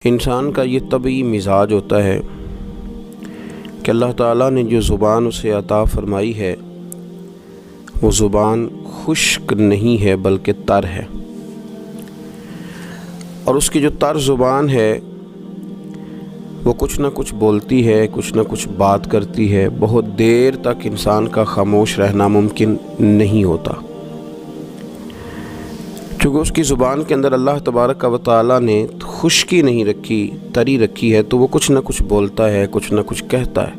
انسان کا یہ طبعی مزاج ہوتا ہے کہ اللہ تعالیٰ نے جو زبان اسے عطا فرمائی ہے وہ زبان خشک نہیں ہے بلکہ تر ہے، اور اس کی جو تر زبان ہے وہ کچھ نہ کچھ بولتی ہے، کچھ نہ کچھ بات کرتی ہے، بہت دیر تک انسان کا خاموش رہنا ممکن نہیں ہوتا، چونکہ اس کی زبان کے اندر اللہ تبارک و تعالیٰ نے خشکی نہیں رکھی، تری رکھی ہے، تو وہ کچھ نہ کچھ بولتا ہے، کچھ نہ کچھ کہتا ہے،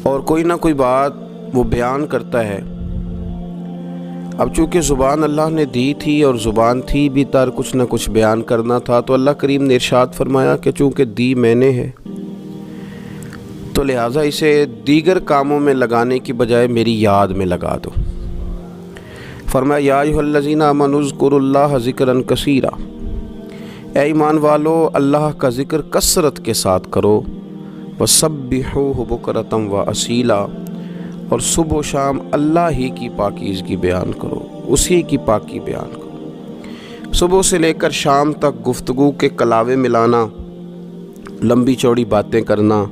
اور کوئی نہ کوئی بات وہ بیان کرتا ہے۔ اب چونکہ زبان اللہ نے دی تھی اور زبان تھی بھی تر، کچھ نہ کچھ بیان کرنا تھا، تو اللہ کریم نے ارشاد فرمایا کہ چونکہ دی میں نے ہے تو لہٰذا اسے دیگر کاموں میں لگانے کی بجائے میری یاد میں لگا دو۔ فرمایا یا ایھا الذین آمنوا اذکروا اللہ ذکرا کثیرا، اے ایمان والو اللہ کا ذکر کثرت کے ساتھ کرو، وسبحوہ بکرۃ واصیلا، اور صبح و شام اللہ ہی کی پاکیزگی بیان کرو، اسی کی پاکی بیان کرو۔ صبح سے لے کر شام تک گفتگو کے کلاوے ملانا، لمبی چوڑی باتیں کرنا،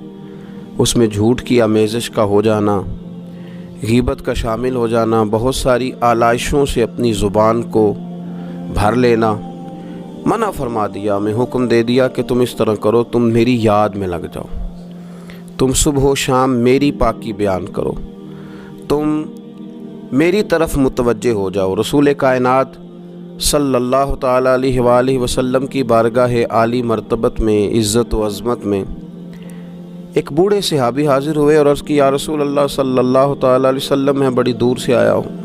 اس میں جھوٹ کی آمیزش کا ہو جانا، غیبت کا شامل ہو جانا، بہت ساری آلائشوں سے اپنی زبان کو بھر لینا، منع فرما دیا، میں حکم دے دیا کہ تم اس طرح کرو، تم میری یاد میں لگ جاؤ، تم صبح و شام میری پاکی بیان کرو، تم میری طرف متوجہ ہو جاؤ۔ رسول کائنات صلی اللہ تعالیٰ علیہ وآلہ وسلم کی بارگاہ عالی مرتبت میں، عزت و عظمت میں ایک بوڑھے صحابی حاضر ہوئے اور عرض کی یا رسول اللہ صلی اللہ تعالیٰ علیہ وسلم، میں بڑی دور سے آیا ہوں،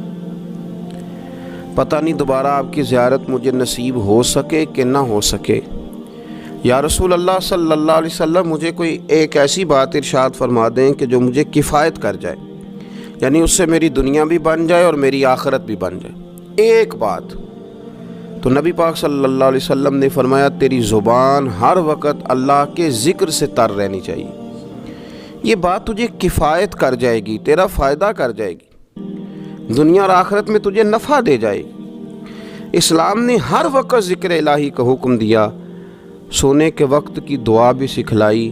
پتہ نہیں دوبارہ آپ کی زیارت مجھے نصیب ہو سکے کہ نہ ہو سکے، یا رسول اللہ صلی اللہ علیہ وسلم مجھے کوئی ایک ایسی بات ارشاد فرما دیں کہ جو مجھے کفایت کر جائے، یعنی اس سے میری دنیا بھی بن جائے اور میری آخرت بھی بن جائے، ایک بات۔ تو نبی پاک صلی اللہ علیہ وسلم نے فرمایا تیری زبان ہر وقت اللہ کے ذکر سے تر رہنی چاہیے، یہ بات تجھے کفایت کر جائے گی، تیرا فائدہ کر جائے گی، دنیا اور آخرت میں تجھے نفع دے جائے گی۔ اسلام نے ہر وقت ذکر الہی کا حکم دیا، سونے کے وقت کی دعا بھی سکھلائی،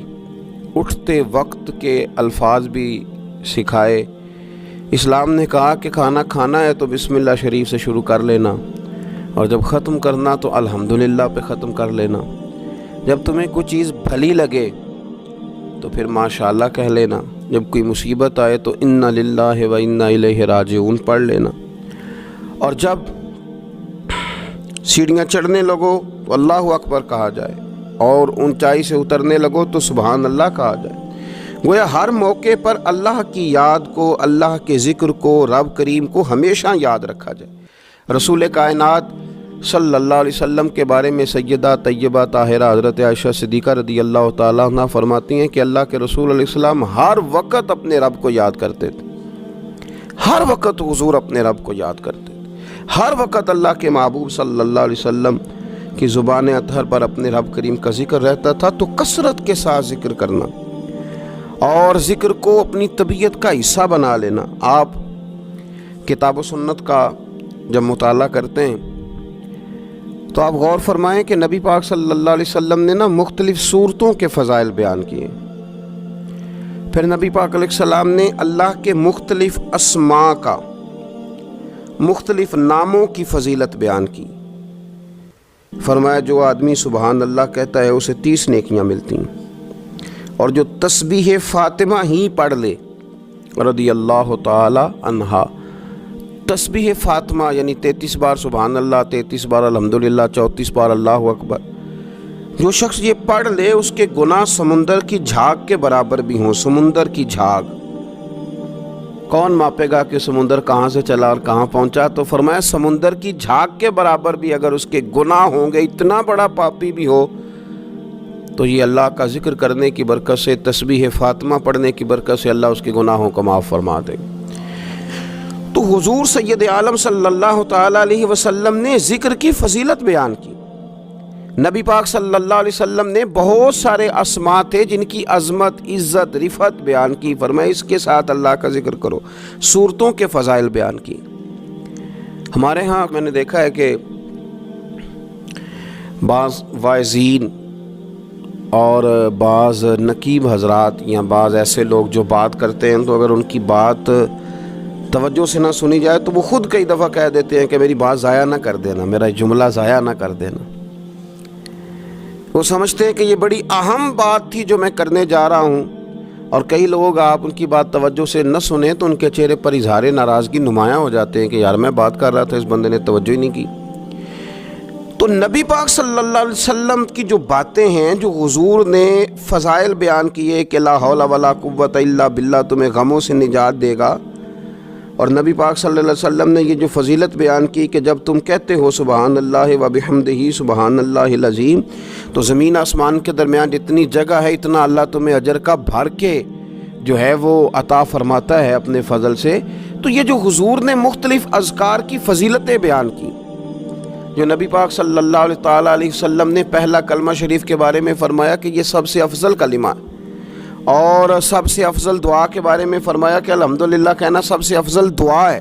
اٹھتے وقت کے الفاظ بھی سکھائے۔ اسلام نے کہا کہ کھانا کھانا ہے تو بسم اللہ شریف سے شروع کر لینا، اور جب ختم کرنا تو الحمدللہ پہ ختم کر لینا، جب تمہیں کوئی چیز بھلی لگے تو پھر ماشاءاللہ کہہ لینا، جب کوئی مصیبت آئے تو انا للہ و انا الیہ راجعون پڑھ لینا، اور جب سیڑھیاں چڑھنے لگو تو اللہ اکبر کہا جائے، اور اونچائی سے اترنے لگو تو سبحان اللہ کہا جائے۔ گویا ہر موقع پر اللہ کی یاد کو، اللہ کے ذکر کو، رب کریم کو ہمیشہ یاد رکھا جائے۔ رسول کائنات صلی اللہ علیہ وسلم کے بارے میں سیدہ طیبہ طاہرہ حضرت عائشہ صدیقہ رضی اللہ تعالیٰ عنہ فرماتی ہیں کہ اللہ کے رسول علیہ السلام ہر وقت اپنے رب کو یاد کرتے تھے، ہر وقت حضور اپنے رب کو یاد کرتے تھے، ہر وقت اللہ کے محبوب صلی اللہ علیہ وسلم کی زبان اطہر پر اپنے رب کریم کا ذکر رہتا تھا۔ تو کثرت کے ساتھ ذکر کرنا اور ذکر کو اپنی طبیعت کا حصہ بنا لینا۔ آپ کتاب و سنت کا جب مطالعہ کرتے ہیں تو آپ غور فرمائیں کہ نبی پاک صلی اللہ علیہ وسلم نے مختلف صورتوں کے فضائل بیان کیے، پھر نبی پاک علیہ السلام نے اللہ کے مختلف اسماء کا، مختلف ناموں کی فضیلت بیان کی۔ فرمایا جو آدمی سبحان اللہ کہتا ہے اسے 30 نیکیاں ملتی ہیں، اور جو تسبیح فاطمہ ہی پڑھ لے رضی اللہ تعالی عنہا، تسبیح فاطمہ یعنی 33 بار سبحان اللہ، 33 بار الحمدللہ، 34 بار اللہ اکبر، جو شخص یہ پڑھ لے اس کے گناہ سمندر کی جھاگ کے برابر بھی ہوں۔ سمندر کی جھاگ کون ماپے گا کہ سمندر کہاں سے چلا اور کہاں پہنچا؟ تو فرمایا سمندر کی جھاگ کے برابر بھی اگر اس کے گناہ ہوں گے، اتنا بڑا پاپی بھی ہو، تو یہ اللہ کا ذکر کرنے کی برکت سے، تسبیح فاطمہ پڑھنے کی برکت سے اللہ اس کے گناہوں کو معاف فرما دے۔ تو حضور سید عالم صلی اللہ تعالیٰ علیہ وسلم نے ذکر کی فضیلت بیان کی۔ نبی پاک صلی اللہ علیہ وسلم نے بہت سارے اسماء تھے جن کی عظمت، عزت، رفعت بیان کی، فرمایا اس کے ساتھ اللہ کا ذکر کرو۔ صورتوں کے فضائل بیان کی۔ ہمارے ہاں میں نے دیکھا ہے کہ بعض واعظین اور بعض نقیب حضرات یا بعض ایسے لوگ جو بات کرتے ہیں تو اگر ان کی بات توجہ سے نہ سنی جائے تو وہ خود کئی دفعہ کہہ دیتے ہیں کہ میری بات ضائع نہ کر دینا، میرا جملہ ضائع نہ کر دینا۔ وہ سمجھتے ہیں کہ یہ بڑی اہم بات تھی جو میں کرنے جا رہا ہوں، اور کئی لوگ آپ ان کی بات توجہ سے نہ سنیں تو ان کے چہرے پر اظہار ناراضگی نمایاں ہو جاتے ہیں کہ یار میں بات کر رہا تھا، اس بندے نے توجہ ہی نہیں کی۔ تو نبی پاک صلی اللہ علیہ وسلم کی جو باتیں ہیں، جو حضور نے فضائل بیان کیے کہ لا حول ولا قوت الا باللہ تمہیں غموں سے نجات دے گا، اور نبی پاک صلی اللہ علیہ وسلم نے یہ جو فضیلت بیان کی کہ جب تم کہتے ہو سبحان اللہ و بحمدہ سبحان اللہ العظیم تو زمین آسمان کے درمیان جتنی جگہ ہے اتنا اللہ تمہیں اجر کا بھر کے جو ہے وہ عطا فرماتا ہے اپنے فضل سے۔ تو یہ جو حضور نے مختلف اذکار کی فضیلتیں بیان کی، جو نبی پاک صلی اللہ علیہ وسلم نے پہلا کلمہ شریف کے بارے میں فرمایا کہ یہ سب سے افضل کلمہ ہے، اور سب سے افضل دعا کے بارے میں فرمایا کہ الحمدللہ کہنا سب سے افضل دعا ہے۔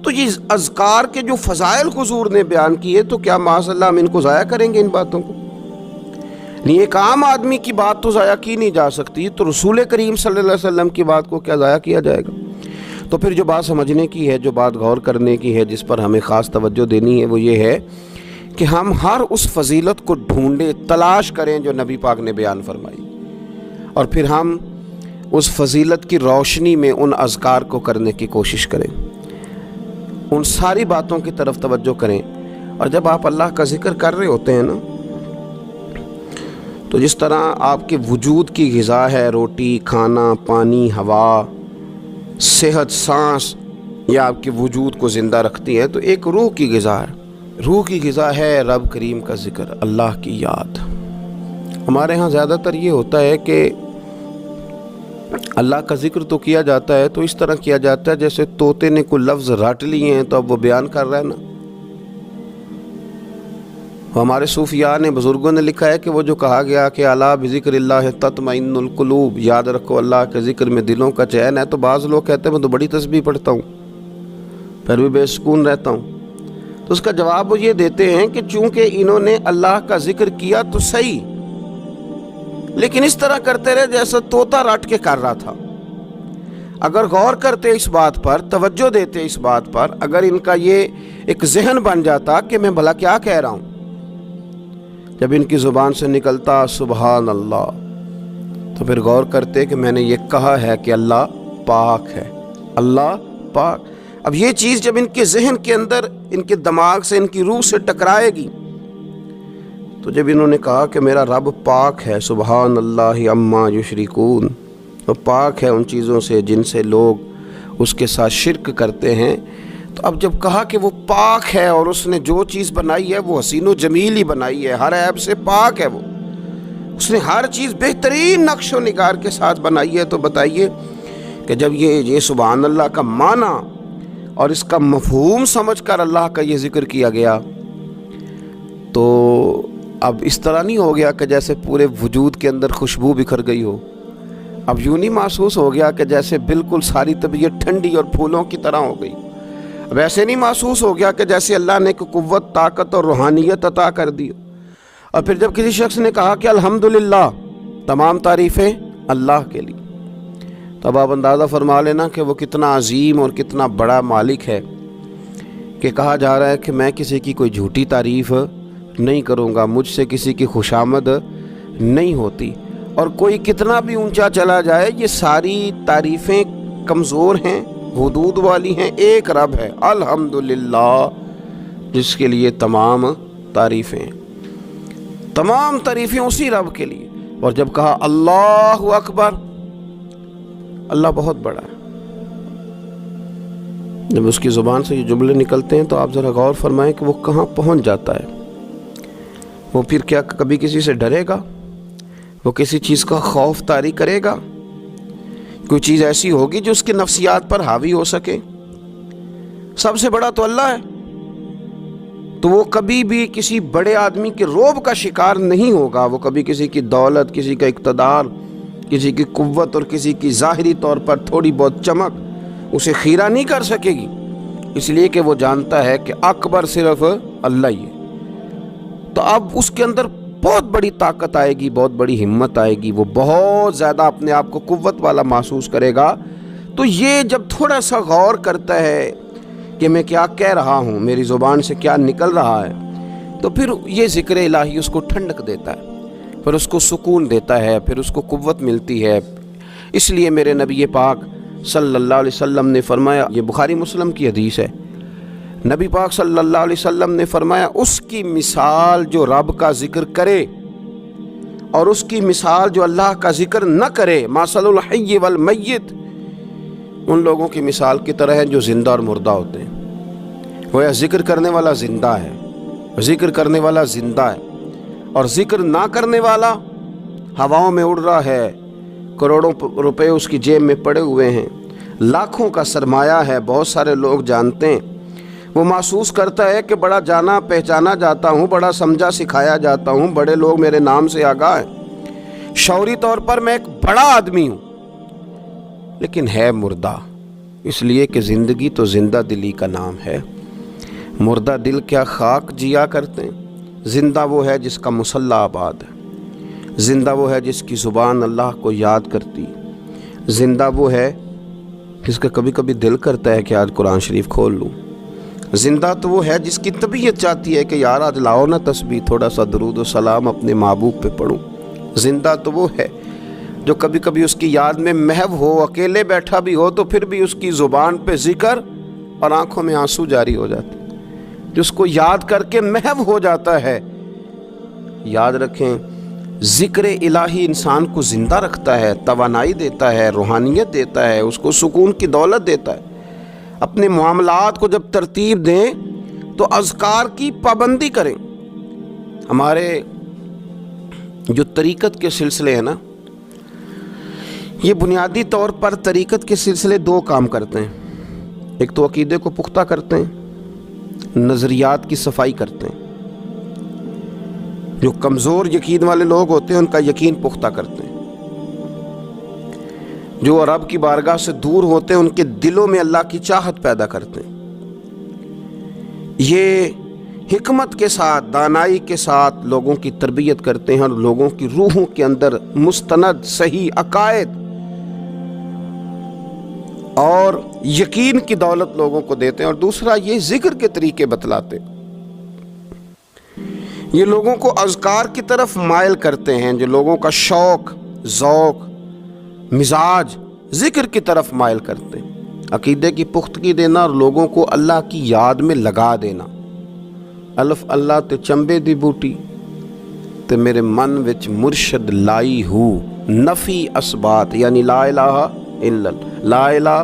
تو یہ اذکار کے جو فضائل حضور نے بیان کیے تو کیا معاذ اللہ ہم ان کو ضائع کریں گے؟ ان باتوں کو نہیں، ایک عام آدمی کی بات تو ضائع کی نہیں جا سکتی، تو رسول کریم صلی اللہ علیہ وسلم کی بات کو کیا ضائع کیا جائے گا؟ تو پھر جو بات سمجھنے کی ہے، جو بات غور کرنے کی ہے، جس پر ہمیں خاص توجہ دینی ہے، وہ یہ ہے کہ ہم ہر اس فضیلت کو ڈھونڈیں، تلاش کریں جو نبی پاک نے بیان فرمائی، اور پھر ہم اس فضیلت کی روشنی میں ان اذکار کو کرنے کی کوشش کریں، ان ساری باتوں کی طرف توجہ کریں۔ اور جب آپ اللہ کا ذکر کر رہے ہوتے ہیں نا، تو جس طرح آپ کے وجود کی غذا ہے، روٹی، کھانا، پانی، ہوا، صحت، سانس، یہ آپ کے وجود کو زندہ رکھتی ہے، تو ایک روح کی غذا ہے، روح کی غذا ہے رب کریم کا ذکر، اللہ کی یاد۔ ہمارے ہاں زیادہ تر یہ ہوتا ہے کہ اللہ کا ذکر تو کیا جاتا ہے تو اس طرح کیا جاتا ہے جیسے طوطے نے کوئی لفظ رٹ لیے ہیں تو اب وہ بیان کر رہا ہے نا۔ ہمارے صوفیاء نے، بزرگوں نے لکھا ہے کہ وہ جو کہا گیا کہ الا بذکر اللہ تطمئن القلوب، یاد رکھو اللہ کے ذکر میں دلوں کا چین ہے، تو بعض لوگ کہتے ہیں میں تو بڑی تسبیح پڑھتا ہوں پھر بھی بے سکون رہتا ہوں۔ تو اس کا جواب وہ یہ دیتے ہیں کہ چونکہ انہوں نے اللہ کا ذکر کیا تو صحیح، لیکن اس طرح کرتے رہے جیسے طوطا رٹ کے کر رہا تھا۔ اگر غور کرتے اس بات پر، توجہ دیتے اس بات پر، اگر ان کا یہ ایک ذہن بن جاتا کہ میں بھلا کیا کہہ رہا ہوں، جب ان کی زبان سے نکلتا سبحان اللہ، تو پھر غور کرتے کہ میں نے یہ کہا ہے کہ اللہ پاک ہے، اللہ پاک۔ اب یہ چیز جب ان کے ذہن کے اندر، ان کے دماغ سے، ان کی روح سے ٹکرائے گی، تو جب انہوں نے کہا کہ میرا رب پاک ہے، سبحان اللہ عما یشرکون، وہ پاک ہے ان چیزوں سے جن سے لوگ اس کے ساتھ شرک کرتے ہیں، تو اب جب کہا کہ وہ پاک ہے اور اس نے جو چیز بنائی ہے وہ حسین و جمیل ہی بنائی ہے، ہر عیب سے پاک ہے، وہ اس نے ہر چیز بہترین نقش و نگار کے ساتھ بنائی ہے، تو بتائیے کہ جب یہ سبحان اللہ کا معنی اور اس کا مفہوم سمجھ کر اللہ کا یہ ذکر کیا گیا، تو اب اس طرح نہیں ہو گیا کہ جیسے پورے وجود کے اندر خوشبو بکھر گئی ہو، اب یوں نہیں محسوس ہو گیا کہ جیسے بالکل ساری طبیعت ٹھنڈی اور پھولوں کی طرح ہو گئی، اب ایسے نہیں محسوس ہو گیا کہ جیسے اللہ نے کوئی قوت، طاقت اور روحانیت عطا کر دی۔ اور پھر جب کسی شخص نے کہا کہ الحمدللہ، تمام تعریفیں اللہ کے لیے، تب آپ اندازہ فرما لینا کہ وہ کتنا عظیم اور کتنا بڑا مالک ہے، کہ کہا جا رہا ہے کہ میں کسی کی کوئی جھوٹی تعریف نہیں کروں گا، مجھ سے کسی کی خوشامد نہیں ہوتی، اور کوئی کتنا بھی اونچا چلا جائے یہ ساری تعریفیں کمزور ہیں، حدود والی ہیں، ایک رب ہے الحمدللہ جس کے لیے تمام تعریفیں، تمام تعریفیں اسی رب کے لیے۔ اور جب کہا اللہ اکبر، اللہ بہت بڑا ہے، جب اس کی زبان سے یہ جملے نکلتے ہیں تو آپ ذرا غور فرمائیں کہ وہ کہاں پہنچ جاتا ہے۔ وہ پھر کیا کبھی کسی سے ڈرے گا؟ وہ کسی چیز کا خوف طاری کرے گا؟ کوئی چیز ایسی ہوگی جو اس کے نفسیات پر حاوی ہو سکے؟ سب سے بڑا تو اللہ ہے، تو وہ کبھی بھی کسی بڑے آدمی کے رعب کا شکار نہیں ہوگا، وہ کبھی کسی کی دولت، کسی کا اقتدار، کسی کی قوت اور کسی کی ظاہری طور پر تھوڑی بہت چمک اسے خیرہ نہیں کر سکے گی، اس لیے کہ وہ جانتا ہے کہ اکبر صرف اللہ ہی ہے۔ تو اب اس کے اندر بہت بڑی طاقت آئے گی، بہت بڑی ہمت آئے گی، وہ بہت زیادہ اپنے آپ کو قوت والا محسوس کرے گا۔ تو یہ جب تھوڑا سا غور کرتا ہے کہ میں کیا کہہ رہا ہوں، میری زبان سے کیا نکل رہا ہے، تو پھر یہ ذکر الہی اس کو ٹھنڈک دیتا ہے، پھر اس کو سکون دیتا ہے، پھر اس کو قوت ملتی ہے۔ اس لیے میرے نبی پاک صلی اللہ علیہ وسلم نے فرمایا، یہ بخاری مسلم کی حدیث ہے، نبی پاک صلی اللہ علیہ وسلم نے فرمایا اس کی مثال جو رب کا ذکر کرے اور اس کی مثال جو اللہ کا ذکر نہ کرے، مثل الحی والمیت، ان لوگوں کی مثال کی طرح ہیں جو زندہ اور مردہ ہوتے ہیں۔ گویا ذکر کرنے والا زندہ ہے، ذکر کرنے والا زندہ ہے، اور ذکر نہ کرنے والا ہواؤں میں اڑ رہا ہے، کروڑوں روپے اس کی جیب میں پڑے ہوئے ہیں، لاکھوں کا سرمایہ ہے، بہت سارے لوگ جانتے ہیں، وہ محسوس کرتا ہے کہ بڑا جانا پہچانا جاتا ہوں، بڑا سمجھا سکھایا جاتا ہوں، بڑے لوگ میرے نام سے آگاہ ہیں، شعوری طور پر میں ایک بڑا آدمی ہوں، لیکن ہے مردہ، اس لیے کہ زندگی تو زندہ دلی کا نام ہے۔ مردہ دل کیا خاک جیا کرتے ہیں، زندہ وہ ہے جس کا مصلی آباد ہے، زندہ وہ ہے جس کی زبان اللہ کو یاد کرتی، زندہ وہ ہے جس کا کبھی کبھی دل کرتا ہے کہ آج قرآن شریف کھول لوں، زندہ تو وہ ہے جس کی طبیعت چاہتی ہے کہ یار آج لاؤ نا تسبیح، تھوڑا سا درود و سلام اپنے محبوب پہ پڑھوں، زندہ تو وہ ہے جو کبھی کبھی اس کی یاد میں محو ہو، اکیلے بیٹھا بھی ہو تو پھر بھی اس کی زبان پہ ذکر اور آنکھوں میں آنسو جاری ہو جاتے، جو اس کو یاد کر کے محو ہو جاتا ہے۔ یاد رکھیں، ذکر الہی انسان کو زندہ رکھتا ہے، توانائی دیتا ہے، روحانیت دیتا ہے، اس کو سکون کی دولت دیتا ہے۔ اپنے معاملات کو جب ترتیب دیں تو اذکار کی پابندی کریں۔ ہمارے جو طریقت کے سلسلے ہیں نا، یہ بنیادی طور پر طریقت کے سلسلے دو کام کرتے ہیں، ایک تو عقیدے کو پختہ کرتے ہیں، نظریات کی صفائی کرتے ہیں۔ جو کمزور یقین والے لوگ ہوتے ہیں ان کا یقین پختہ کرتے ہیں، جو رب کی بارگاہ سے دور ہوتے ہیں ان کے دلوں میں اللہ کی چاہت پیدا کرتے ہیں۔ یہ حکمت کے ساتھ، دانائی کے ساتھ لوگوں کی تربیت کرتے ہیں اور لوگوں کی روحوں کے اندر مستند صحیح عقائد اور یقین کی دولت لوگوں کو دیتے ہیں۔ اور دوسرا یہ ذکر کے طریقے بتلاتے، یہ لوگوں کو اذکار کی طرف مائل کرتے ہیں، جو لوگوں کا شوق، ذوق، مزاج ذکر کی طرف مائل کرتے ہیں۔ عقیدے کی پختگی دینا اور لوگوں کو اللہ کی یاد میں لگا دینا۔ الف اللہ تے چنبے دی بوٹی تے میرے من وچ مرشد لائی ہو، نفی اسبات، یعنی لا الہ الا اللہ، لا الہ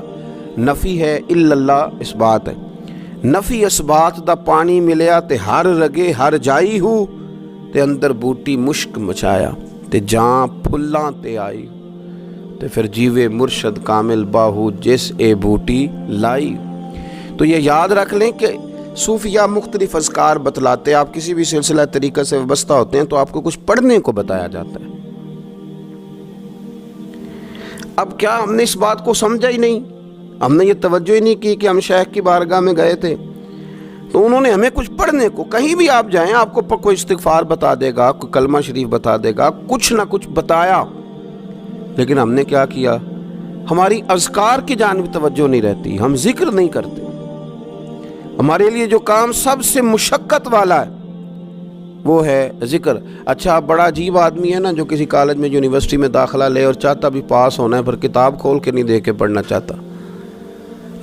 نفی ہے، الا اللہ اسبات ہے۔ نفی اسبات دا پانی ملیا تے ہر رگے ہر جائی ہو، تے اندر بوٹی مشک مچایا تے جاں پھلاں تے آئی، تے پھر جیوے مرشد کامل باہو جس اے بوٹی لائی۔ تو یہ یاد رکھ لیں کہ صوفیہ مختلف اذکار بتلاتے ہیں۔ آپ کسی بھی سلسلہ طریقہ سے وابستہ ہوتے ہیں تو آپ کو کچھ پڑھنے کو بتایا جاتا ہے۔ اب کیا ہم نے اس بات کو سمجھا ہی نہیں، ہم نے یہ توجہ ہی نہیں کی کہ ہم شیخ کی بارگاہ میں گئے تھے تو انہوں نے ہمیں کچھ پڑھنے کو، کہیں بھی آپ جائیں آپ کو کوئی استغفار بتا دے گا، کوئی کلمہ شریف بتا دے گا، کچھ نہ کچھ بتایا، لیکن ہم نے کیا کیا؟ ہماری اذکار کی جانب توجہ نہیں رہتی، ہم ذکر نہیں کرتے۔ ہمارے لیے جو کام سب سے مشقت والا ہے وہ ہے ذکر۔ اچھا، بڑا عجیب آدمی ہے نا جو کسی کالج میں یونیورسٹی میں داخلہ لے اور چاہتا بھی پاس ہونا ہے، پر کتاب کھول کے نہیں دیکھ کے پڑھنا چاہتا،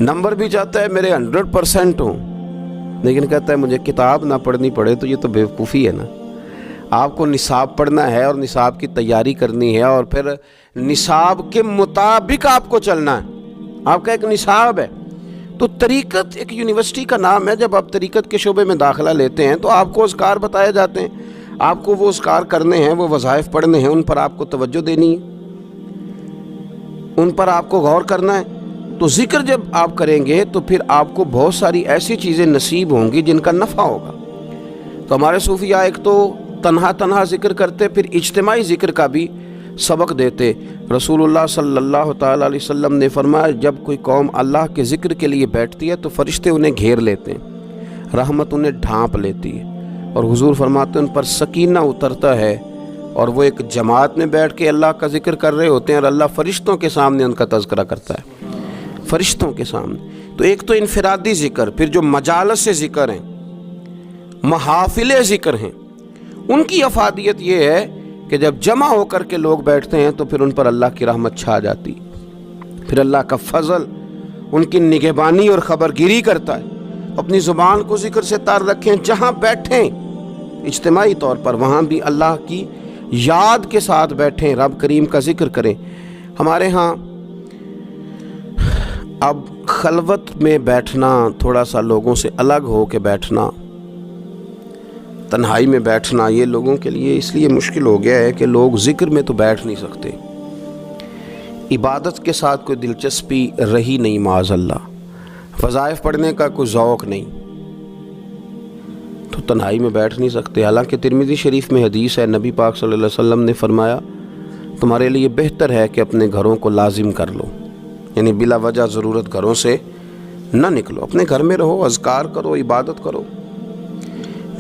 نمبر بھی چاہتا ہے میرے 100% ہوں، لیکن کہتا ہے مجھے کتاب نہ پڑھنی پڑے، تو یہ تو بیوقوفی ہے نا۔ آپ کو نصاب پڑھنا ہے اور نصاب کی تیاری کرنی ہے، اور پھر نصاب کے مطابق آپ کو چلنا ہے، آپ کا ایک نصاب ہے۔ تو طریقت ایک یونیورسٹی کا نام ہے، جب آپ طریقت کے شعبے میں داخلہ لیتے ہیں تو آپ کو اذکار بتائے جاتے ہیں، آپ کو وہ اذکار کرنے ہیں، وہ وظائف پڑھنے ہیں، ان پر آپ کو توجہ دینی ہے، ان پر آپ کو غور کرنا ہے۔ تو ذکر جب آپ کریں گے تو پھر آپ کو بہت ساری ایسی چیزیں نصیب ہوں گی جن کا نفع ہوگا۔ تو ہمارے صوفیہ ایک تو تنہا ذکر کرتے، پھر اجتماعی ذکر کا بھی سبق دیتے۔ رسول اللہ صلی اللہ تعالیٰ علیہ وسلم نے فرمایا جب کوئی قوم اللہ کے ذکر کے لیے بیٹھتی ہے تو فرشتے انہیں گھیر لیتے ہیں، رحمت انہیں ڈھانپ لیتی ہے، اور حضور فرماتے ہیں ان پر سکینہ اترتا ہے اور وہ ایک جماعت میں بیٹھ کے اللہ کا ذکر کر رہے ہوتے ہیں اور اللہ فرشتوں کے سامنے ان کا تذکرہ کرتا ہے، فرشتوں کے سامنے۔ تو ایک تو انفرادی ذکر، پھر جو مجالس سے ذکر ہیں، محافل ذکر ہیں، ان کی افادیت یہ ہے کہ جب جمع ہو کر کے لوگ بیٹھتے ہیں تو پھر ان پر اللہ کی رحمت چھا جاتی، پھر اللہ کا فضل ان کی نگہبانی اور خبرگیری کرتا ہے۔ اپنی زبان کو ذکر سے تار رکھیں، جہاں بیٹھیں اجتماعی طور پر وہاں بھی اللہ کی یاد کے ساتھ بیٹھیں، رب کریم کا ذکر کریں۔ ہمارے ہاں اب خلوت میں بیٹھنا، تھوڑا سا لوگوں سے الگ ہو کے بیٹھنا، تنہائی میں بیٹھنا، یہ لوگوں کے لیے اس لیے مشکل ہو گیا ہے کہ لوگ ذکر میں تو بیٹھ نہیں سکتے، عبادت کے ساتھ کوئی دلچسپی رہی نہیں، معاذ اللہ، وظائف پڑھنے کا کوئی ذوق نہیں، تو تنہائی میں بیٹھ نہیں سکتے۔ حالانکہ ترمذی شریف میں حدیث ہے، نبی پاک صلی اللہ علیہ وسلم نے فرمایا تمہارے لیے بہتر ہے کہ اپنے گھروں کو لازم کر لو، یعنی بلا وجہ ضرورت گھروں سے نہ نکلو، اپنے گھر میں رہو، اذکار کرو، عبادت کرو۔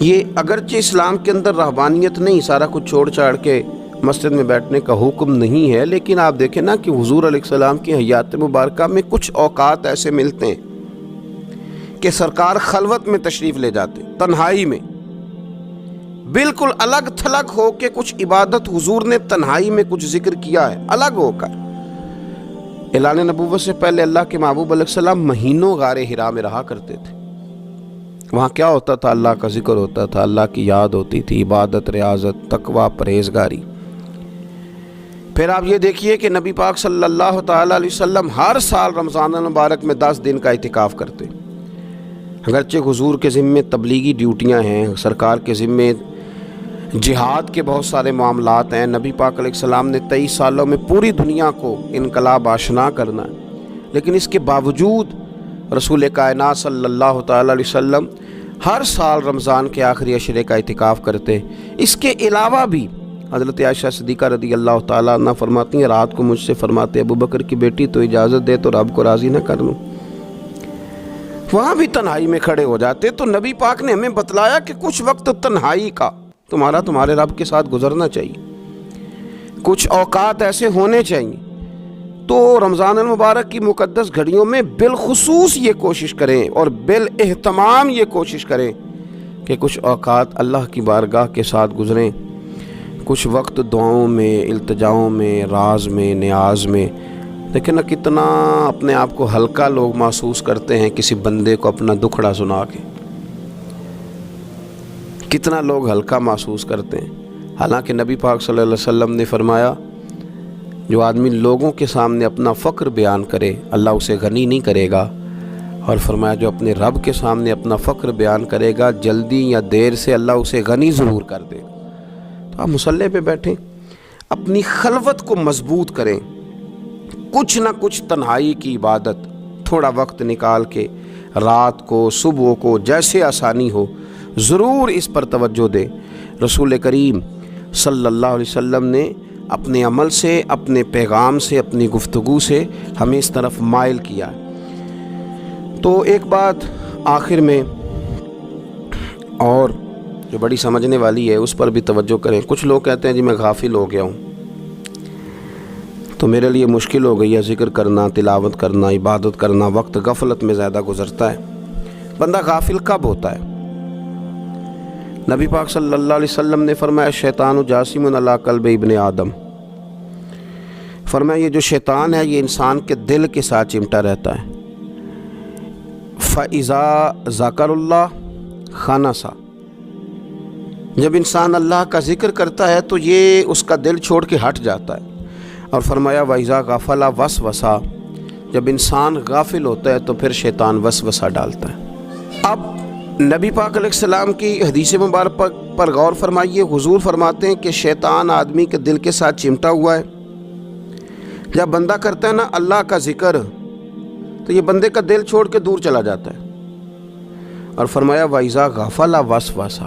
یہ اگرچہ اسلام کے اندر رہبانیت نہیں، سارا کچھ چھوڑ چھاڑ کے مسجد میں بیٹھنے کا حکم نہیں ہے، لیکن آپ دیکھیں نا کہ حضور علیہ السلام کی حیات مبارکہ میں کچھ اوقات ایسے ملتے ہیں کہ سرکار خلوت میں تشریف لے جاتے، تنہائی میں، بالکل الگ تھلگ ہو کے کچھ عبادت حضور نے تنہائی میں کچھ ذکر کیا ہے، الگ ہو کر۔ اعلان نبوت سے پہلے اللہ کے محبوب علیہ السلام مہینوں غار حرا میں رہا کرتے تھے۔ وہاں کیا ہوتا تھا؟ اللہ کا ذکر ہوتا تھا، اللہ کی یاد ہوتی تھی، عبادت، ریاضت، تقوی، پرہیزگاری۔ پھر آپ یہ دیکھیے کہ نبی پاک صلی اللہ تعالیٰ علیہ وسلم ہر سال رمضان المبارک میں 10 دن کا اعتکاف کرتے۔ اگرچہ حضور کے ذمے تبلیغی ڈیوٹیاں ہیں، سرکار کے ذمے جہاد کے بہت سارے معاملات ہیں، نبی پاک علیہ السلام نے 23 سالوں میں پوری دنیا کو انقلاب آشنا کرنا ہے، لیکن اس کے باوجود رسول کائنات صلی اللہ تعالیٰ علیہ وسلم ہر سال رمضان کے آخری عشرے کا اعتکاف کرتے۔ اس کے علاوہ بھی حضرت عائشہ صدیقہ رضی اللہ تعالیٰ عنہ فرماتی ہیں، رات کو مجھ سے فرماتے ابو بکر کی بیٹی تو اجازت دے تو رب کو راضی نہ کر لوں، وہاں بھی تنہائی میں کھڑے ہو جاتے۔ تو نبی پاک نے ہمیں بتلایا کہ کچھ وقت تنہائی کا تمہارے رب کے ساتھ گزرنا چاہیے، کچھ اوقات ایسے ہونے چاہیے۔ تو رمضان المبارک کی مقدس گھڑیوں میں بالخصوص یہ کوشش کریں اور بالاہتمام یہ کوشش کریں کہ کچھ اوقات اللہ کی بارگاہ کے ساتھ گزریں، کچھ وقت دعاؤں میں، التجاؤں میں، راز میں، نیاز میں۔ دیکھیں نا کتنا اپنے آپ کو ہلکا لوگ محسوس کرتے ہیں کسی بندے کو اپنا دکھڑا سنا کے، کتنا لوگ ہلکا محسوس کرتے ہیں۔ حالانکہ نبی پاک صلی اللہ علیہ وسلم نے فرمایا جو آدمی لوگوں کے سامنے اپنا فقر بیان کرے اللہ اسے غنی نہیں کرے گا، اور فرمایا جو اپنے رب کے سامنے اپنا فقر بیان کرے گا جلدی یا دیر سے اللہ اسے غنی ضرور کر دے گا۔ تو آپ مصلی پہ بیٹھیں، اپنی خلوت کو مضبوط کریں، کچھ نہ کچھ تنہائی کی عبادت تھوڑا وقت نکال کے رات کو، صبح کو، جیسے آسانی ہو ضرور اس پر توجہ دیں۔ رسول کریم صلی اللہ علیہ وسلم نے اپنے عمل سے، اپنے پیغام سے، اپنی گفتگو سے ہمیں اس طرف مائل کیا ہے۔ تو ایک بات آخر میں اور جو بڑی سمجھنے والی ہے اس پر بھی توجہ کریں۔ کچھ لوگ کہتے ہیں جی میں غافل ہو گیا ہوں، تو میرے لیے مشکل ہو گئی ہے ذکر کرنا، تلاوت کرنا، عبادت کرنا، وقت غفلت میں زیادہ گزرتا ہے۔ بندہ غافل کب ہوتا ہے؟ نبی پاک صلی اللہ علیہ وسلم نے فرمایا شیطان جاسم علی قلب ابن آدم، فرمایا یہ جو شیطان ہے یہ انسان کے دل کے ساتھ چمٹا رہتا ہے۔ فَإِذَا ذَكَرَ اللَّهَ خَنَسَ، جب انسان اللہ کا ذکر کرتا ہے تو یہ اس کا دل چھوڑ کے ہٹ جاتا ہے۔ اور فرمایا وَإِذَا غَفَلَ وَسْوَسَ، جب انسان غافل ہوتا ہے تو پھر شیطان وسوسہ ڈالتا ہے۔ اب نبی پاک علیہ السلام کی حدیث مبارک پر غور فرمائیے، حضور فرماتے ہیں کہ شیطان آدمی کے دل کے ساتھ چمٹا ہوا ہے۔ جب بندہ کرتا ہے نا اللہ کا ذکر تو یہ بندے کا دل چھوڑ کے دور چلا جاتا ہے۔ اور فرمایا وَإِذَا غَفَلَ وَسْوَسَ،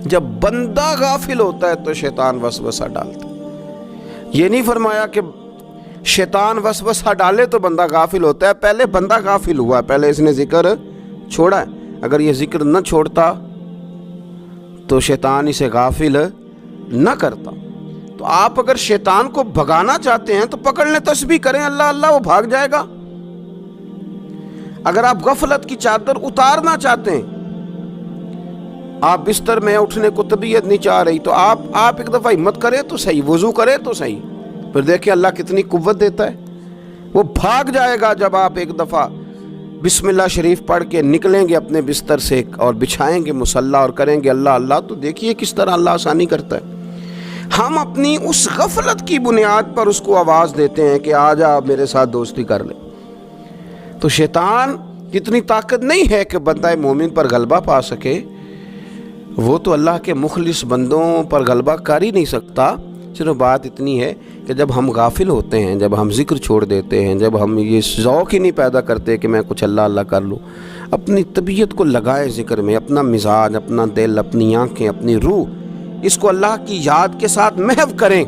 جب بندہ غافل ہوتا ہے تو شیطان وسوسہ ڈالتا ہے۔ یہ نہیں فرمایا کہ شیطان وسوسہ ڈالے تو بندہ غافل ہوتا ہے، پہلے بندہ غافل ہوا ہے، پہلے اس نے ذکر چھوڑا ہے۔ اگر یہ ذکر نہ چھوڑتا تو شیطان اسے غافل نہ کرتا۔ تو آپ اگر شیطان کو بھگانا چاہتے ہیں تو پکڑ لیں، تسبیح کریں اللہ اللہ، وہ بھاگ جائے گا۔ اگر آپ غفلت کی چادر اتارنا چاہتے ہیں، آپ بستر میں اٹھنے کو طبیعت نہیں چاہ رہی، تو آپ ایک دفعہ ہمت کریں تو صحیح، وضو کریں تو صحیح، پھر دیکھیں اللہ کتنی قوت دیتا ہے، وہ بھاگ جائے گا۔ جب آپ ایک دفعہ بسم اللہ شریف پڑھ کے نکلیں گے اپنے بستر سے اور بچھائیں گے مصلی اور کریں گے اللہ اللہ، تو دیکھیے کس طرح اللہ آسانی کرتا ہے۔ ہم اپنی اس غفلت کی بنیاد پر اس کو آواز دیتے ہیں کہ آ جا میرے ساتھ دوستی کر لے۔ تو شیطان کی اتنی طاقت نہیں ہے کہ بندہ مومن پر غلبہ پا سکے، وہ تو اللہ کے مخلص بندوں پر غلبہ کر ہی نہیں سکتا۔ صرف بات اتنی ہے کہ جب ہم غافل ہوتے ہیں، جب ہم ذکر چھوڑ دیتے ہیں، جب ہم یہ ذوق ہی نہیں پیدا کرتے کہ میں کچھ اللہ اللہ کر لوں، اپنی طبیعت کو لگائیں ذکر میں، اپنا مزاج، اپنا دل، اپنی آنکھیں، اپنی روح، اس کو اللہ کی یاد کے ساتھ محو کریں،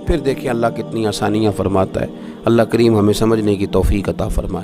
پھر دیکھیں اللہ کتنی آسانیاں فرماتا ہے۔ اللہ کریم ہمیں سمجھنے کی توفیق عطا فرمائے۔